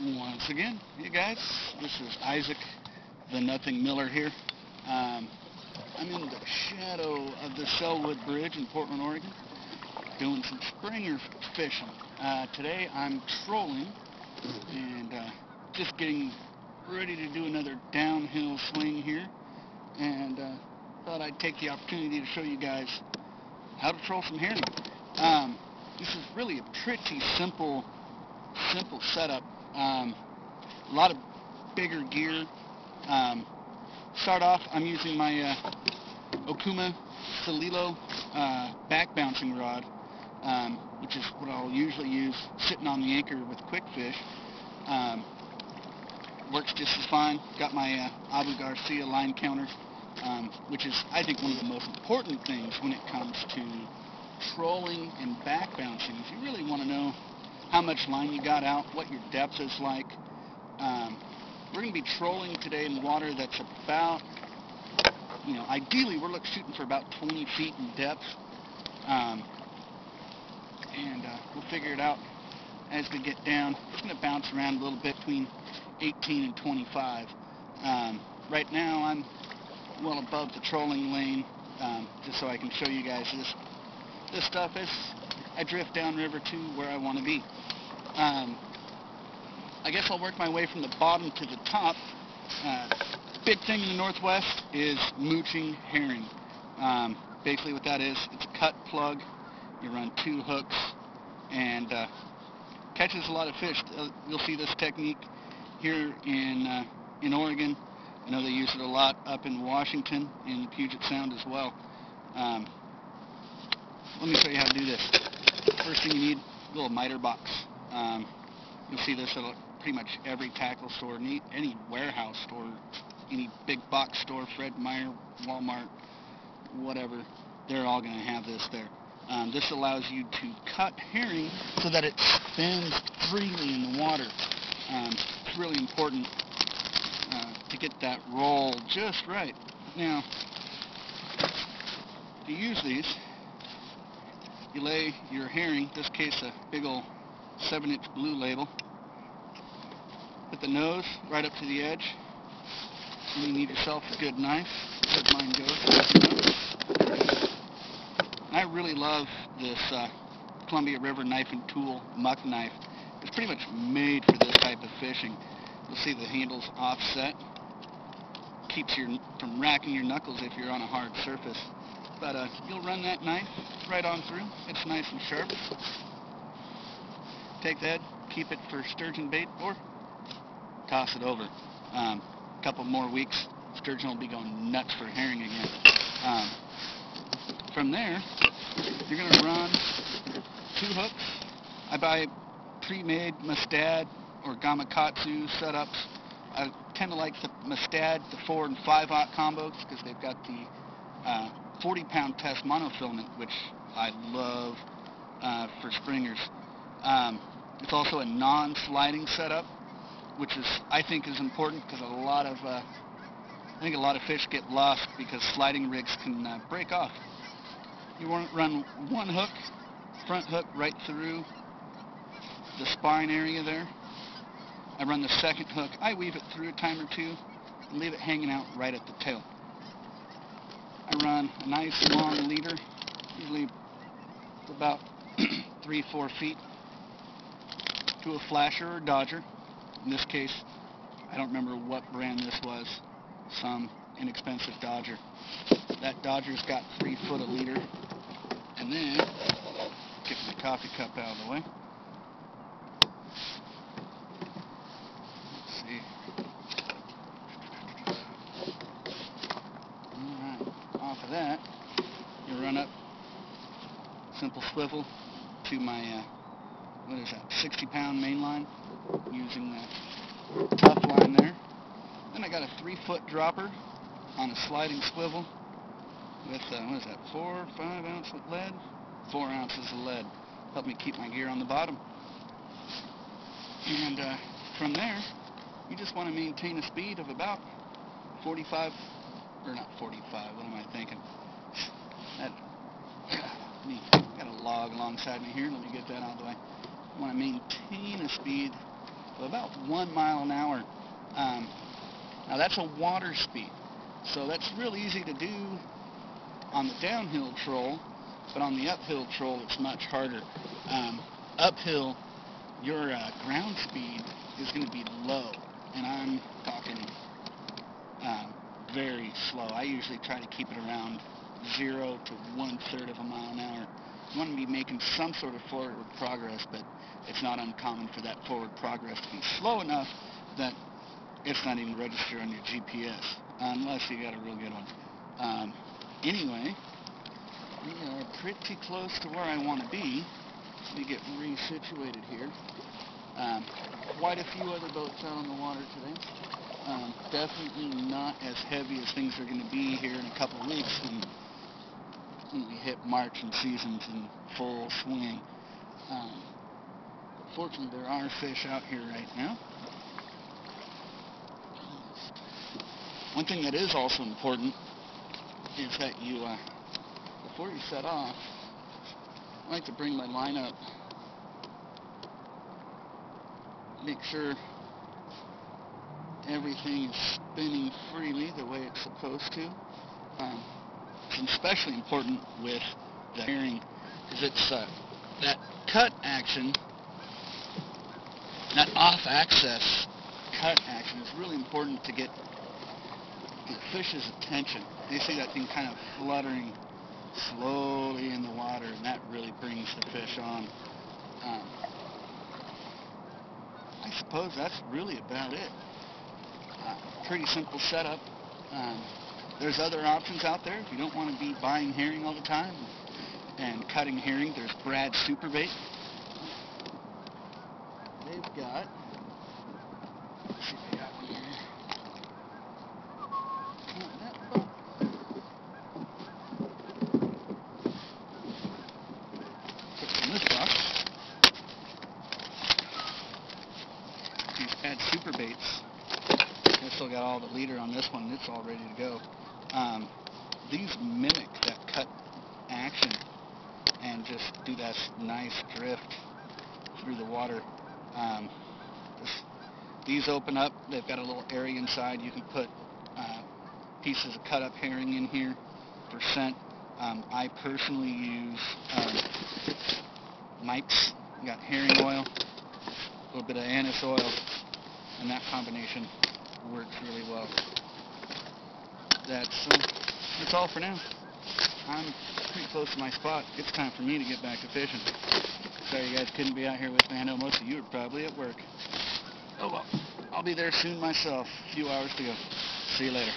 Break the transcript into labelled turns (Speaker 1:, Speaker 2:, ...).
Speaker 1: Once again, hey guys, this is Isaac, the Nothing Miller here. I'm in the shadow of the Sellwood Bridge in Portland, Oregon, doing some springer fishing. Today I'm trolling and just getting ready to do another downhill swing here, and thought I'd take the opportunity to show you guys how to troll some herring. This is really a pretty simple setup. A lot of bigger gear. Start off, I'm using my Okuma Salilo back bouncing rod, which is what I'll usually use sitting on the anchor with quick fish. Works just as fine. Got my Abu Garcia line counter, which is, I think, one of the most important things when it comes to trolling and back bouncing. If you really want to know how much line you got out, what your depth is like. We're going to be trolling today in water that's about, ideally we're shooting for about 20 feet in depth, and we'll figure it out as we get down. It's going to bounce around a little bit between 18 and 25. Right now I'm well above the trolling lane, just so I can show you guys this stuff as I drift downriver to where I want to be. I guess I'll work my way from the bottom to the top. Big thing in the Northwest is mooching herring. Basically what that is, it's a cut plug. You run 2 hooks and catches a lot of fish. You'll see this technique here in Oregon. I know they use it a lot up in Washington, in Puget Sound as well. Let me show you how to do this. First thing you need, a little miter box. You'll see this at pretty much every tackle store, any warehouse store, any big box store, Fred Meyer, Walmart, whatever. They're all going to have this there. This allows you to cut herring so that it spins freely in the water. It's really important to get that roll just right. Now, to use these, you lay your herring, in this case a big old 7-inch blue label, put the nose right up to the edge, and you need yourself a good knife, as mine goes. I really love this Columbia River knife and tool muck knife. It's pretty much made for this type of fishing. You'll see the handle's offset, keeps you from racking your knuckles if you're on a hard surface. But you'll run that knife right on through. It's nice and sharp. Take that, keep it for sturgeon bait, or toss it over. A couple more weeks, sturgeon will be going nuts for herring again. From there, you're going to run 2 hooks. I buy pre-made Mustad or Gamakatsu setups. I tend to like the Mustad, the 4 and 5/0 combos, because they've got the 40-pound test monofilament, which I love for springers. It's also a non-sliding setup, which I think is important, because I think a lot of fish get lost because sliding rigs can break off. You want to run 1 hook, front hook right through the spine area there. I run the 2nd hook. I weave it through a time or 2 and leave it hanging out right at the tail. I run a nice long leader, usually about 3-4 feet, to a flasher or dodger. In this case, I don't remember what brand this was, some inexpensive dodger. That dodger's got 3 foot a leader. And then, get my coffee cup out of the way. Let's see. Alright, off of that, you run up, simple swivel, to my, 60-pound main line, using that tough line there. Then I got a 3-foot dropper on a sliding swivel with, 4 or 5 ounce lead? 4 ounces of lead. Help me keep my gear on the bottom. And from there, you just want to maintain a speed of about 45, or not 45, what am I thinking? Got a log alongside me here, let me get that out of the way. You want to maintain a speed of about 1 mile an hour. Now that's a water speed, so that's real easy to do on the downhill troll, but on the uphill troll it's much harder. Uphill, your ground speed is going to be low, and I'm talking very slow. I usually try to keep it around 0 to 1/3 of a mile an hour. You want to be making some sort of forward progress, but it's not uncommon for that forward progress to be slow enough that it's not even registered on your GPS, unless you got a real good one. Anyway, we are pretty close to where I want to be. Let me get resituated here. Quite a few other boats out on the water today. Definitely not as heavy as things are going to be here in a couple of weeks when we hit March and season's in full swing. Fortunately, there are fish out here right now. One thing that is also important is that you, before you set off, I like to bring my line up, make sure everything is spinning freely the way it's supposed to. It's especially important with the herring, because it's that cut action, that off-axis cut action is really important to get the fish's attention. They see that thing kind of fluttering slowly in the water, and that really brings the fish on. I suppose that's really about it. Pretty simple setup. There's other options out there. If you don't want to be buying herring all the time and cutting herring, there's Brad Superbait. They've got, let's see if they got one here. Not that boat. Put it in this box. These Brad Superbaits. I still got all the leader on this one. It's all ready to go. These mimic that cut action and just do that nice drift through the water. These open up. They've got a little area inside. You can put pieces of cut up herring in here for scent. I personally use Mike's. Got herring oil, a little bit of anise oil, and that combination works really well. That's all for now. I'm pretty close to my spot. It's time for me to get back to fishing. Sorry you guys couldn't be out here with me. I know most of you are probably at work. Oh well, I'll be there soon myself. A few hours to go. See you later.